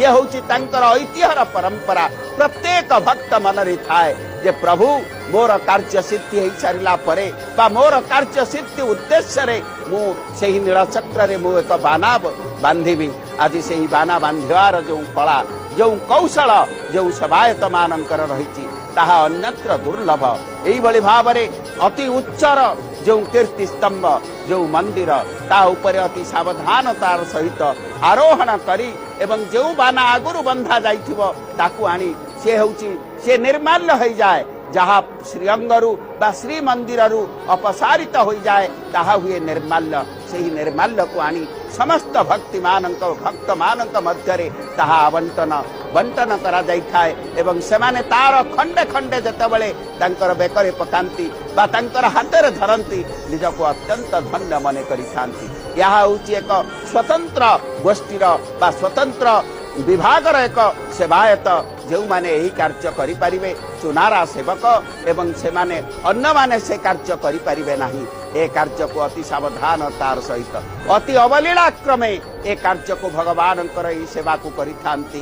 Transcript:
ये हूँ ऐतिह्यर परंपरा प्रत्येक भक्त मनरे थाए जे प्रभु मोर कार्य सिद्धि हो सारा परे बा मोर कार्य सिद्धि उद्देश्य रे मु सेही नीलचक्र रे मु एक बाना बांधिबी। आज सेही बाना बांधिबार जो कला जो कौशल जो सेवायत मानकर रही ताहा अन्यत्र दुर्लभ। एई भाव में अति उच्चर जो कीर्ति स्तंभ जो मंदिर ता उपरे अति सावधानतार सहित आरोहण करी एवं जो बाना आगुरु बंधा जाइथिबो ताकू आनी से होउची से निर्माल्य हो जाए जहाँ श्रीअंगरु बा श्री मंदिररु अपसारित हो जाए ताहा हुए निर्माल्य। से ही निर्माल्य को आनी समस्त भक्त मानक मध्यरे ताहा आवंटन बंटन करा जाई थाए एवं सेमाने तार खंडे खंडे जतबेले तांकर बेकरे पकांती बा तांकर हाथरे धरंती निजको अत्यंत धन्य मने करि थांती। यह होउची एक स्वतंत्र गोष्ठीर बा स्वतंत्र विभागर एक सेवायत जो माने यही कार्य करि परिबे चुनारा सेवक एवं से माने अन्य माने से कार्य करि परिबे नाही। ए कार्य को अति सावधानतार सहित अति अवलीला क्रमे ए कार्य को भगवान सेवा को करि थांती।